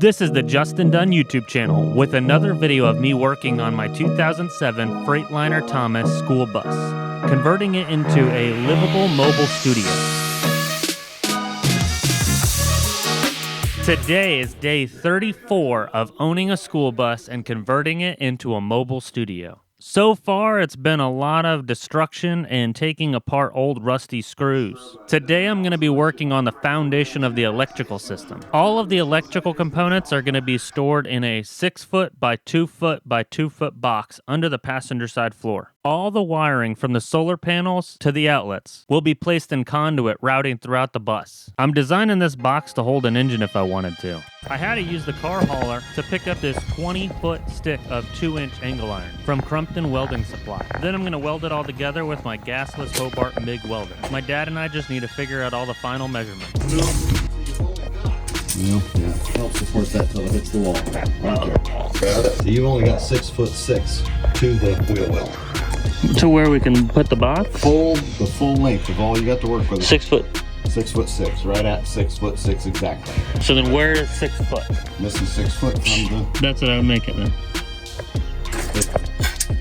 This is the Justin Dunn YouTube channel with another video of me working on my 2007 Freightliner Thomas school bus, converting it into a livable mobile studio. Today is day 34 of owning a school bus and converting it into a mobile studio. So far, it's been a lot of destruction and taking apart old rusty screws. Today, I'm going to be working on the foundation of the electrical system. All of the electrical components are going to be stored in a 6-foot by 2-foot by 2-foot box under the passenger side floor. All the wiring from the solar panels to the outlets will be placed in conduit routing throughout the bus. I'm designing this box to hold an engine if I wanted to. I had to use the car hauler to pick up this 20-foot stick of 2-inch angle iron from Crumpton Welding Supply. Then I'm going to weld it all together with my gasless Hobart MIG welder. My dad and I just need to figure out all the final measurements. Yeah, help support that till it hits the wall. Right there. So you've only got 6'6" to the wheel well. To where we can put the box? The full length of all you got to work with. 6 foot. 6'6", right at 6'6" exactly. So then where is 6 foot? This is 6 foot from the. That's what I would make it then.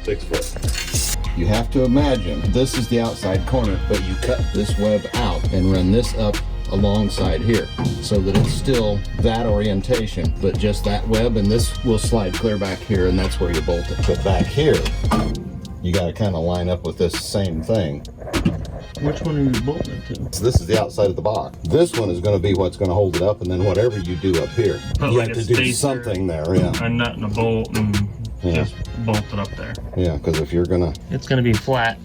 6 foot. You have to imagine this is the outside corner, but you cut this web out and run this up alongside here so that it's still that orientation, but just that web, and this will slide clear back here, and that's where you bolt it. But back here, you got to kind of line up with this same thing. Which one are you bolting it to? So this is the outside of the box. This one is going to be what's going to hold it up, and then whatever you do up here, you have to do something there. Yeah. A nut and a bolt and just bolt it up there. Yeah, because if you're gonna, it's going to be flat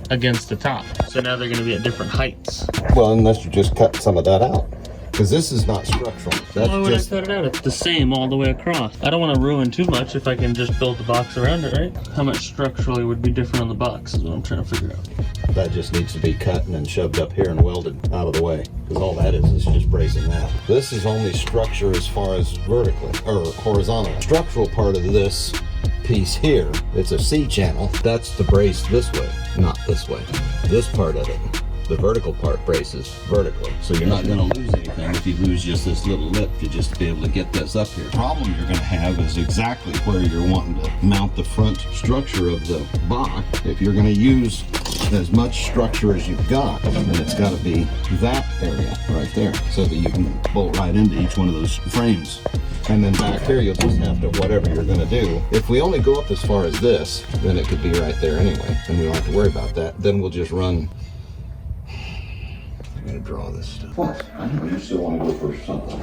against the top. So now they're going to be at different heights. Well, unless you just cut some of that out, because this is not structural. That's why would I cut it out? It's the same all the way across. I don't want to ruin too much if I can just build the box around it, right? How much structurally would be different on the box is what I'm trying to figure out. That just needs to be cut and then shoved up here and welded out of the way, because all that is just bracing that. This is only structure as far as vertically or horizontal. Structural part of this piece here, it's a C channel. That's the brace this way, not this way. This part of it, the vertical part, braces vertically. So you're not going to lose anything if you lose just this little lip to just be able to get this up here. The problem you're going to have is exactly where you're wanting to mount the front structure of the box. If you're going to use as much structure as you've got, then it's got to be that area right there so that you can bolt right into each one of those frames. And then back here, you'll just have to, whatever you're going to do. If we only go up as far as this, then it could be right there anyway, and we don't have to worry about that. Then we'll just run. I'm going to draw this stuff. Plus, I know you still want to go for something.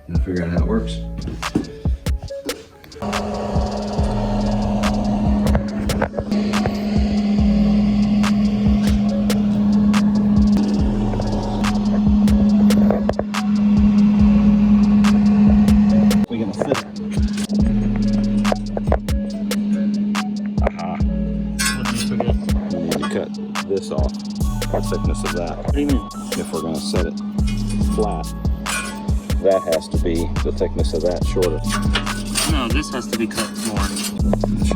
Now figure out how it works. This off, the thickness of that. What do you mean? If we're going to set it flat, that has to be the thickness of that shorter. No, this has to be cut more.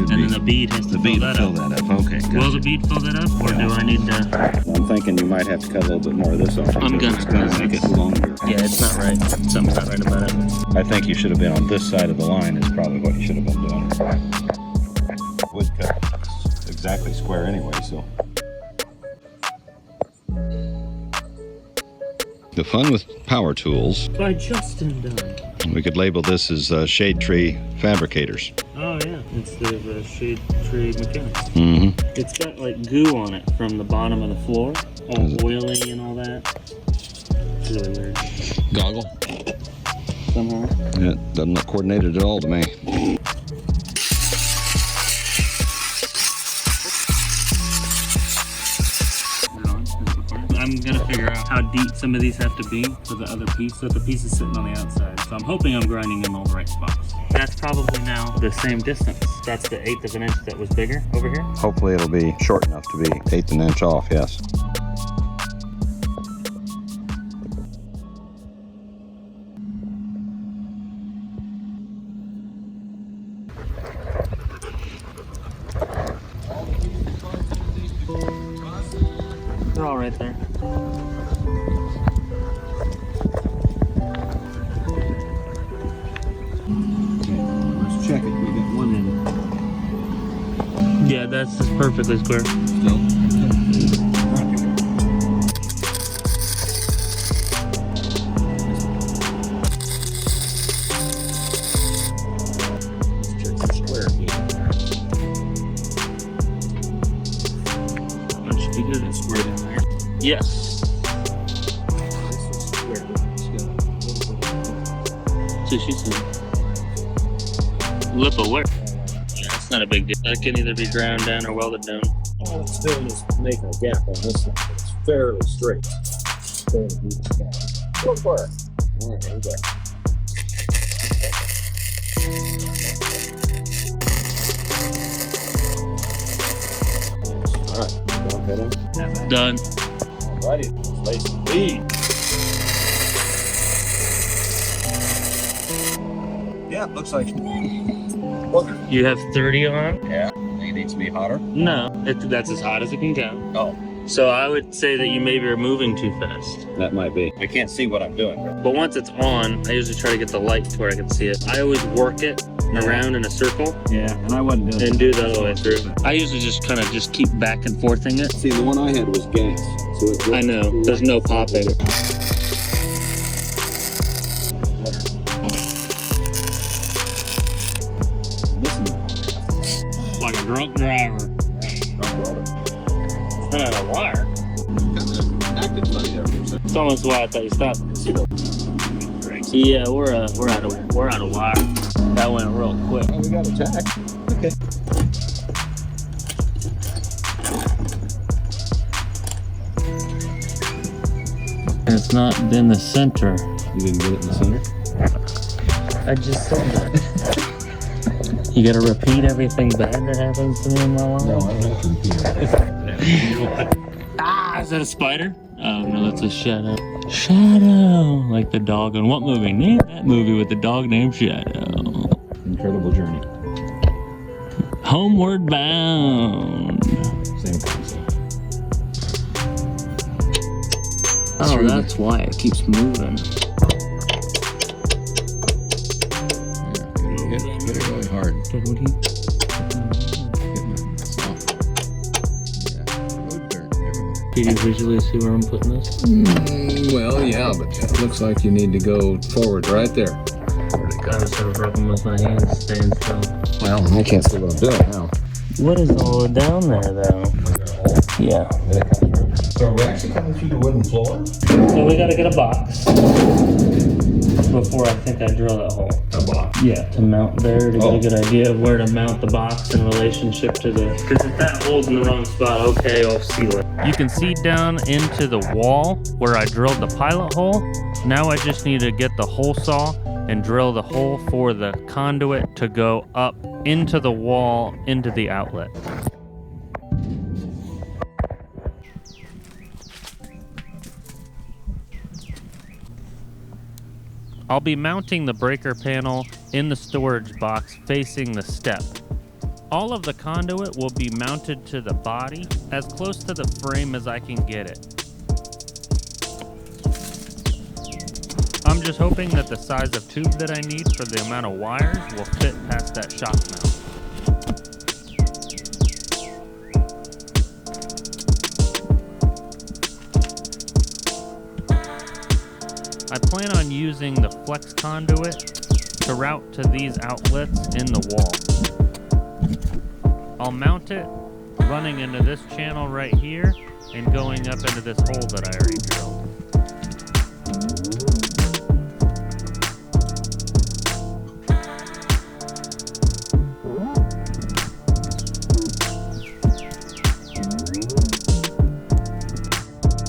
Then the bead has to fill that up. Okay, good. Will the bead fill that up, or do I need to? I'm thinking you might have to cut a little bit more of this off. I'm gonna make it longer. Yeah, it's not right. Something's not right about it. I think you should have been on this side of the line is probably what you should have been doing. Wood cut exactly square anyway, so. The fun with power tools. By Justin Dunn. We could label this as Shade Tree Fabricators. Oh yeah, instead of Shade Tree Mechanics. Mm-hmm. It's got like goo on it from the bottom of the floor, all oily and all that. It's really weird. Goggle. Somehow. Yeah, it doesn't look coordinated at all to me. I'm gonna figure out how deep some of these have to be for the other piece, so the piece is sitting on the outside. So I'm hoping I'm grinding in all the right spots. That's probably now the same distance. That's the 1/8 of an inch that was bigger over here. Hopefully it'll be short enough to be 1/8 of an inch off, yes. They're all right there. Let's check it. We got one in. Yeah, that's perfectly square. Still. Square down there. Yes. This is square. So she said. Lip of where? Yeah, that's not a big deal. That can either be ground down or welded down. All it's doing is making a gap on this one. It's fairly straight. Fairly deep gap. Go for it. All right, here we go. All right, don't hit him. Done. Alrighty, place and lead. Yeah, looks like. You have 30 on? Yeah, it needs to be hotter. No, that's as hot as it can go. Oh, So I would say that you maybe are moving too fast. that might be. I can't see what I'm doing. But once it's on, I usually try to get the light to where I can see it. I always work it around in a circle Yeah, and I wasn't doing and do that all the way through. I usually just kind of just keep back and forthing it. See, the one I had was gas. So it I know, there's no popping. Like a drunk driver. Not on a wire. Acted funny there for a second. It's almost why I thought you stopped. Yeah, we're out of wire. That went real quick. Oh, we got a tack. Okay. It's not in the center. You didn't get it in the center? I just said that. You gotta repeat everything bad that happens to me in my life? No, I don't have to repeat it. Ah, is that a spider? Oh no, that's a shadow. Shadow! Like the dog in what movie? Name that movie with the dog named Shadow. Incredible Journey. Homeward Bound. Same concept. Oh, that's why it keeps moving. Yeah, hit it really hard. Can you visually see where I'm putting this? Well, yeah, but it looks like you need to go forward right there. I was having a problem with my hands staying still. Well, I can't see what I'm doing now. What is all down there, though? Yeah. So are we actually coming through the wooden floor? So we gotta get a box before I think I drill that hole. A box. Yeah, to mount there to get a good idea of where to mount the box in relationship to the. Because if that hole's in the wrong spot, okay, I'll seal it. You can see down into the wall where I drilled the pilot hole. Now I just need to get the hole saw and drill the hole for the conduit to go up into the wall into the outlet. I'll be mounting the breaker panel in the storage box facing the step. All of the conduit will be mounted to the body as close to the frame as I can get it. I'm just hoping that the size of tube that I need for the amount of wires will fit past that shock mount. I plan on using the flex conduit to route to these outlets in the wall. I'll mount it running into this channel right here and going up into this hole that I already drilled.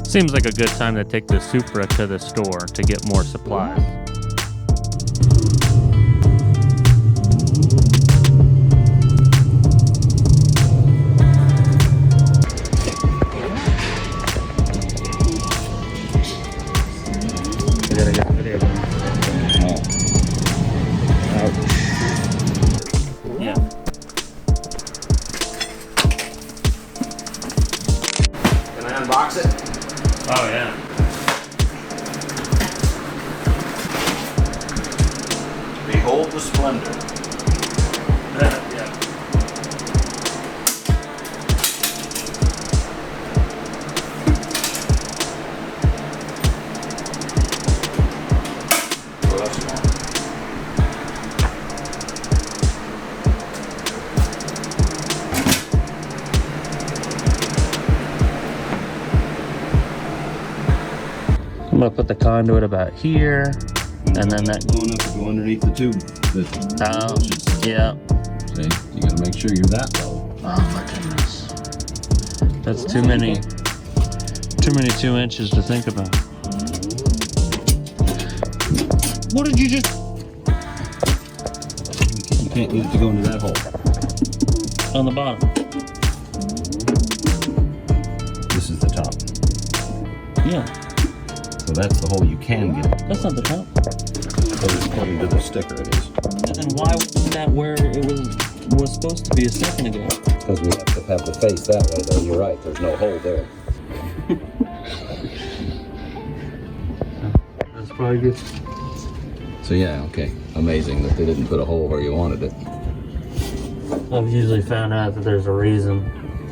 Seems like a good time to take the Supra to the store to get more supplies. I gotta get the video. Yeah. Can I unbox it? Oh, yeah. Behold the splendor. Yeah. Well, that's small. I'm gonna put the conduit about here, and then that. Long enough to go underneath the tube. Oh, yeah. See, you gotta make sure you're that low. Oh my goodness. That's too many 2 inches to think about. What did you just? You can't use it to go into that hole. On the bottom. This is the top. Yeah, So that's the hole you can get. that's not the top. According to the sticker, it is. And then why wasn't that where it was supposed to be a second ago? Because we have to have the face that way, though. You're right. There's no hole there. That's probably good. So yeah, okay. Amazing that they didn't put a hole where you wanted it. I've usually found out that there's a reason,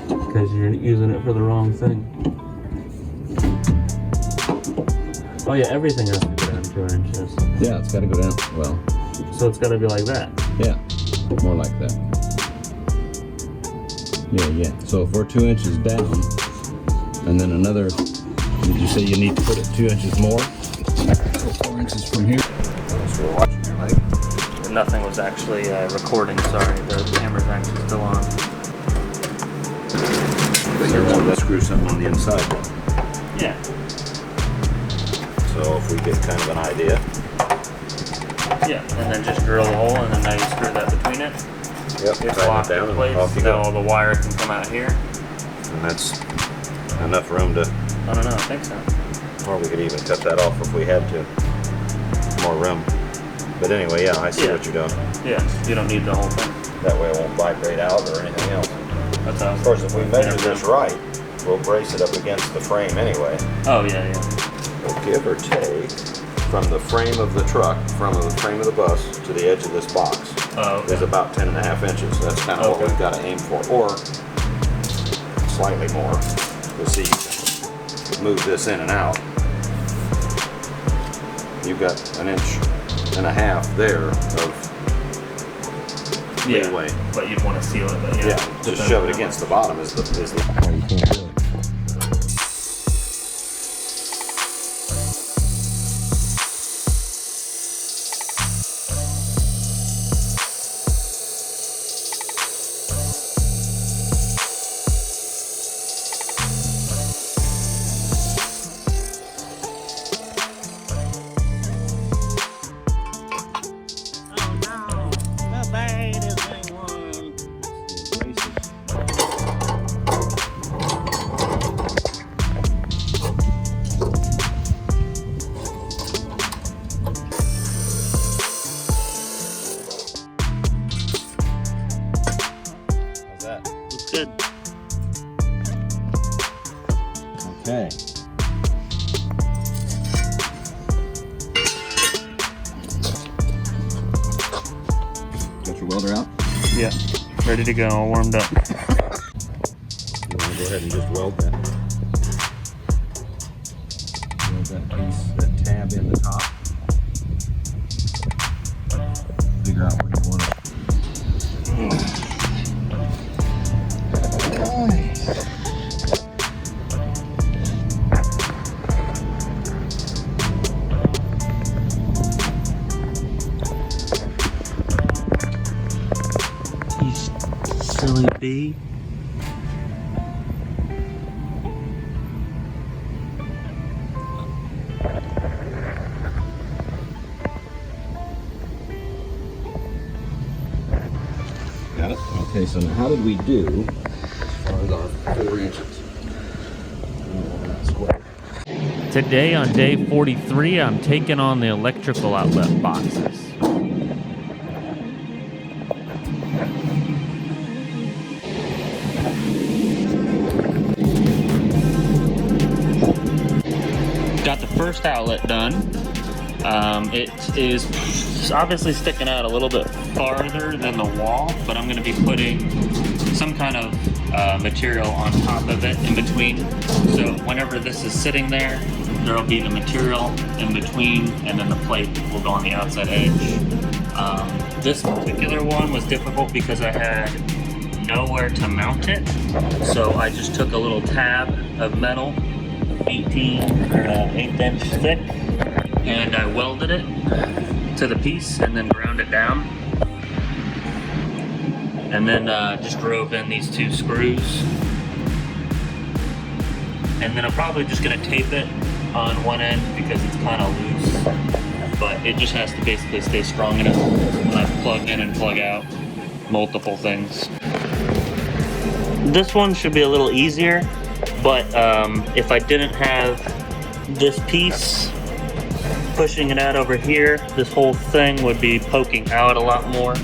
because you're using it for the wrong thing. Oh yeah, everything has to go down 2 inches. Yeah, it's got to go down. Well, So it's got to be like that. yeah, more like that. Yeah. So if we're 2 inches down, and then another, did you say you need to put it 2 inches more? 4 inches from here. So we're watching your leg. Nothing was actually recording, sorry. The camera's actually still on. You're wanting to screw something on the inside. Yeah. So if we get kind of an idea. Yeah, and then just drill the hole, and then now you screw that between it. Yep. It's tighten locked it down in and place, off you so go. all the wire can come out here. And that's enough room to, I don't know, I think so. or we could even cut that off if we had to. More room. But anyway, yeah, I see Yeah. what you're doing. Yeah, you don't need the whole thing. That way it won't vibrate out or anything else. That's how. Of course, if we measure this right, we'll brace it up against the frame anyway. Oh yeah, yeah. We'll give or take from the frame of the truck, from the frame of the bus to the edge of this box Oh, is about 10.5 inches. That's kind of what Okay. we've got to aim for, or slightly more. We'll see. You can move this in and out. You've got 1.5 inches there of yeah. leeway. But you'd want to seal it. But Yeah, just shove it against the bottom is the. Oh, you can't do it. Good. Okay. Got your welder out? Yeah. Ready to go. All warmed up. You want to go ahead and just weld that? Weld that piece, that tab in the top. Figure out where you want it. You silly bee. Got it? Okay, so now how did we do as far as our 4 inches? Square. Today on day 43, I'm taking on the electrical outlet boxes. first outlet done. It is obviously sticking out a little bit farther than the wall, but I'm going to be putting some kind of material on top of it in between. So whenever this is sitting there, there'll be the material in between, and then the plate will go on the outside edge. This particular one was difficult because I had nowhere to mount it, so I just took a little tab of metal, 1/8 inch thick, and I welded it to the piece and then ground it down, and then just drove in these 2 screws, and then I'm probably just going to tape it on one end because it's kind of loose, but it just has to basically stay strong enough when I plug in and plug out multiple things. This one should be a little easier, but if I didn't have this piece pushing it out over here, this whole thing would be poking out a lot more,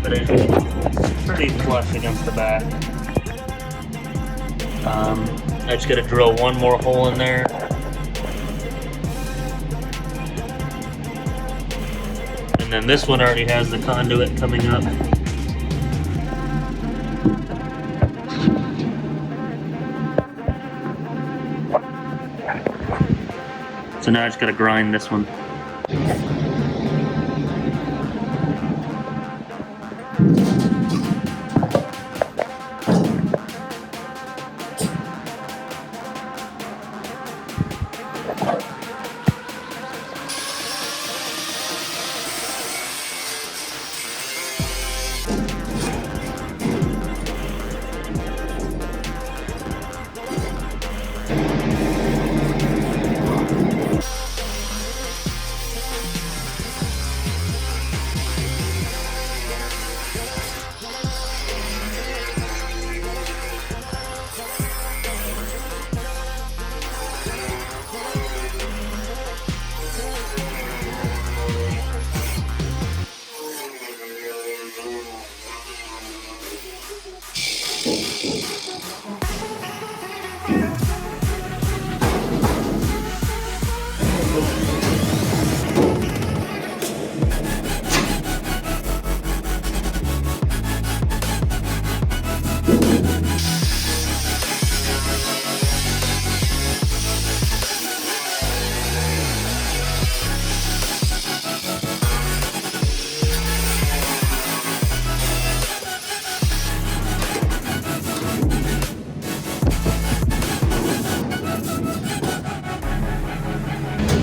but it's pretty flush against the back. I just gotta drill one more hole in there. And then this one already has the conduit coming up. So now I just gotta grind this one.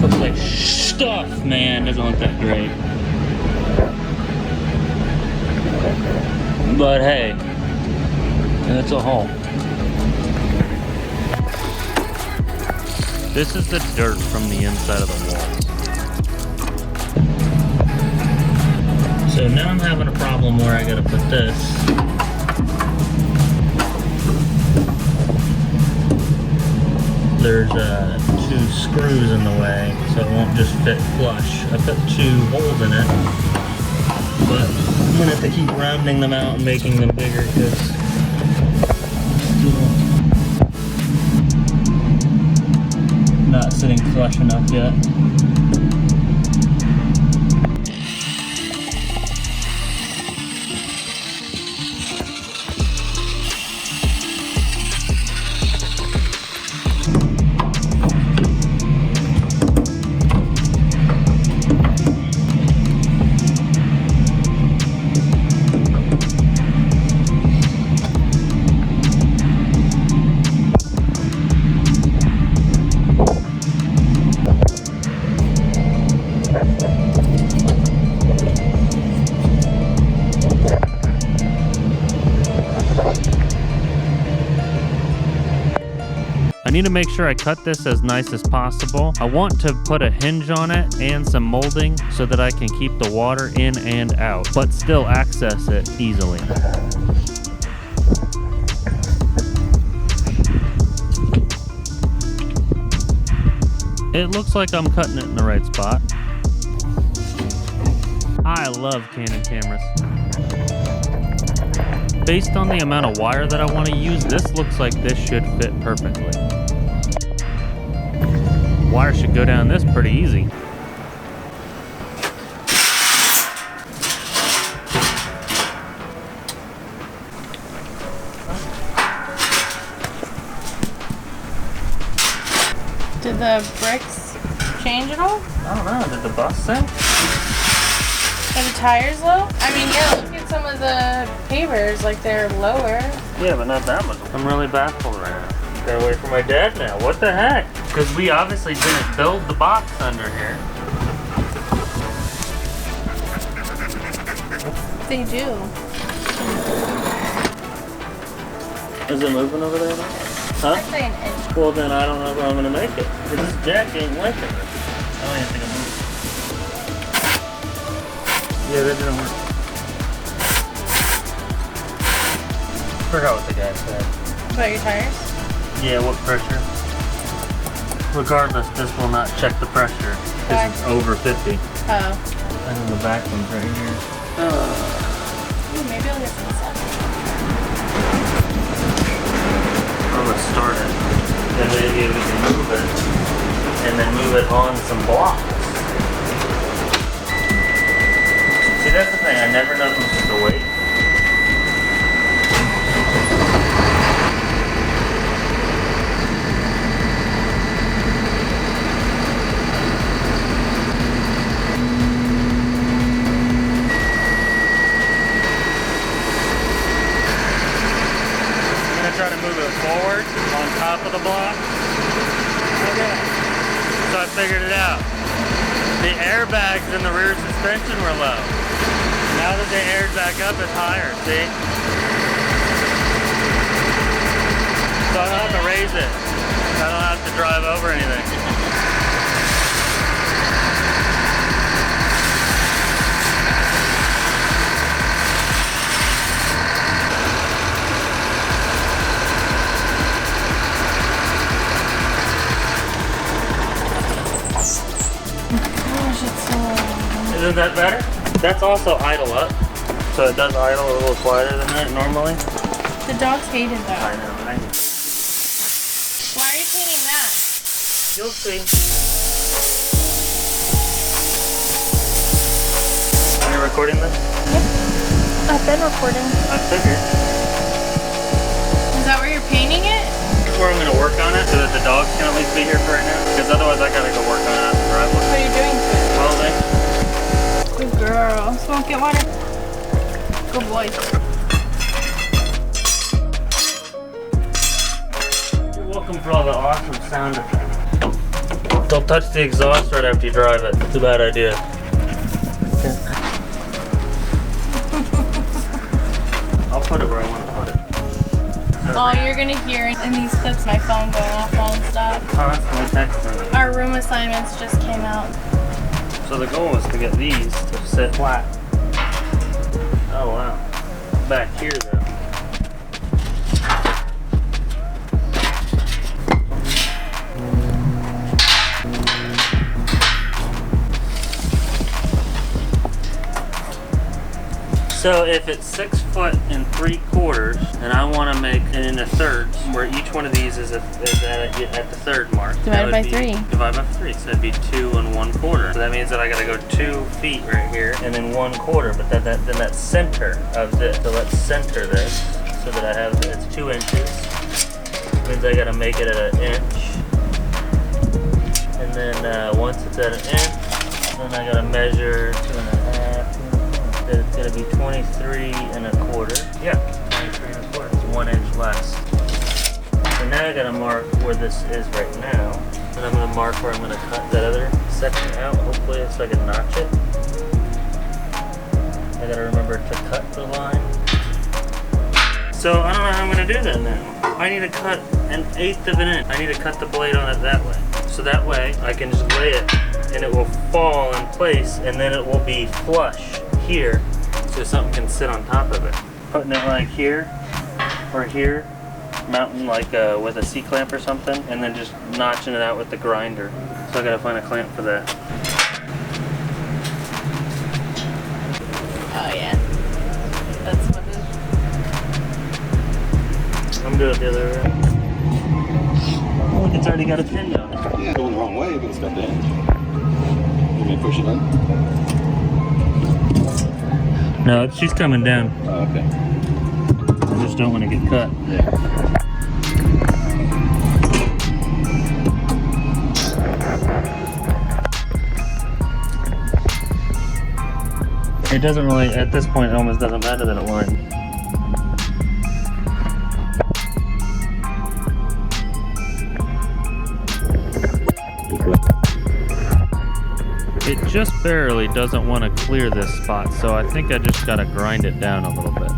Looks like stuff, man. Doesn't look that great. But hey, it's a hole. This is the dirt from the inside of the wall. So now I'm having a problem where I gotta put this. There's 2 screws in the way, so it won't just fit flush. I put 2 holes in it, but I'm gonna have to keep rounding them out and making them bigger because not sitting flush enough yet. I need to make sure I cut this as nice as possible. I want to put a hinge on it and some molding so that I can keep the water in and out, but still access it easily. It looks like I'm cutting it in the right spot. I love Canon cameras. Based on the amount of wire that I want to use, this looks like this should fit perfectly. wire should go down this pretty easy. Did the bricks change at all? I don't know. Did the bus sink? Are the tires low? I mean, yeah, look at some of the pavers, like they're lower. Yeah, but not that much. I'm really baffled right now. Gotta wait for my dad now. What the heck? Because we obviously didn't build the box under here. They do. Is it moving over there now? Huh? I'd say an inch. Well, then I don't know if I'm gonna make it. Because this jack ain't liking it. I don't even think I'm moving. Yeah, that didn't work. Forgot what the guy said. About your tires? Yeah, what pressure? Regardless, this will not check the pressure. Why? This is over 50. Oh. And then the back one's right here. Ooh, maybe I'll get some stuff. I'm gonna start it. Then maybe we can move it. And then move it on some blocks. See, that's the thing. I never know if I'm supposed to wait. Try to move it forward on top of the block. Okay. So I figured it out. The airbags in the rear suspension were low. Now that they aired back up, it's higher, see? So I don't have to raise it. I don't have to drive over anything. Isn't that better? That's also idle up. So it does idle a little quieter than that normally. The dogs hated that. I know. Why are you painting that? You'll see. Are you recording this? Yep. I've been recording. I figured. Is that where you're painting it? That's where I'm going to work on it so that the dogs can at least be here for right now. Because otherwise I got to go work on it out in the driveway. What are you doing to it? Welding. Good girl. Smoke, get water. Good boy. You're welcome for all the awesome sound effects. Don't touch the exhaust right after you drive it. It's a bad idea. I'll put it where I want to put it. All you're going to hear in these clips, my phone going off non-stop. Constantly texting. Our room assignments just came out. So the goal is to get these to sit flat. Oh wow. Back here though. So if it's 6 3/4 and I want to make it into thirds, where each one of these is at the third mark. Divided by 3. Divided by 3, so that'd be 2 1/4. So that means that I gotta go 2 feet right here and then 1/4. But then that center of this, so let's center this so that I have it's 2 inches. Means I gotta make it at 1 inch. And then once it's at 1 inch, then I gotta measure 2 1/2. It's gonna be 23 1/4. Yeah, 23 1/4. It's 1 inch less. So now I gotta mark where this is right now. And I'm gonna mark where I'm gonna cut that other section out, hopefully so I can notch it. I gotta remember to cut the line. So I don't know how I'm gonna do that now. I need to cut 1/8 of an inch. I need to cut the blade on it that way. So that way I can just lay it and it will fall in place and then it will be flush here so something can sit on top of it. Putting it like here or here, mounting like with a C-clamp or something, and then just notching it out with the grinder. So I gotta find a clamp for that. Oh yeah. That's what it is. I'm doing it the other way. Oh, look, it's already got a pin on it. Yeah, going the wrong way, but it's got the hinge. You may push it in? No, she's coming down. Oh, okay. I just don't want to get cut. Yeah. It doesn't really, at this point, it almost doesn't matter that it lined. It just barely doesn't want to clear this spot, so I think I just got to grind it down a little bit.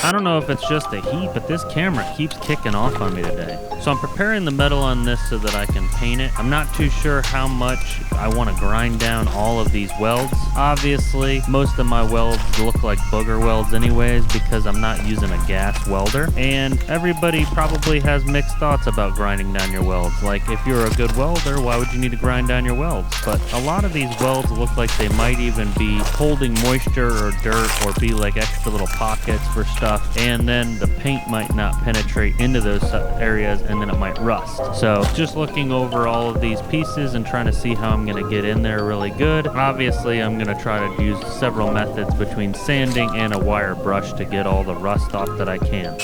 I don't know if it's just the heat, but this camera keeps kicking off on me today. So I'm preparing the metal on this so that I can paint it. I'm not too sure how much I want to grind down all of these welds. Obviously, most of my welds look like booger welds anyways because I'm not using a gas welder. And everybody probably has mixed thoughts about grinding down your welds. Like, if you're a good welder, why would you need to grind down your welds? But a lot of these welds look like they might even be holding moisture or dirt or be like extra little pockets for stuff. And then the paint might not penetrate into those areas and then it might rust. So just looking over all of these pieces and trying to see how I'm going to get in there really good. Obviously, I'm going to try to use several methods between sanding and a wire brush to get all the rust off that I can.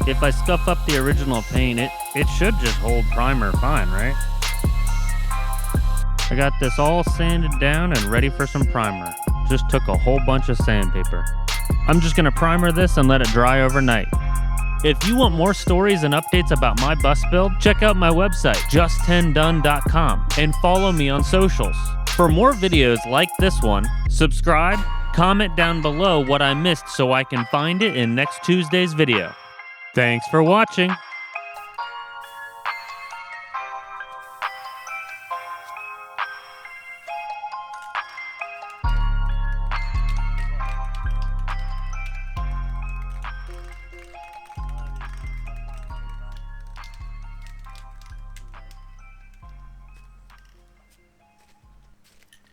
If I scuff up the original paint, it should just hold primer fine, right? I got this all sanded down and ready for some primer. Just took a whole bunch of sandpaper. I'm just gonna primer this and let it dry overnight. If you want more stories and updates about my bus build, check out my website, just10done.com, and follow me on socials. For more videos like this one, subscribe, comment down below what I missed so I can find it in next Tuesday's video. Thanks for watching.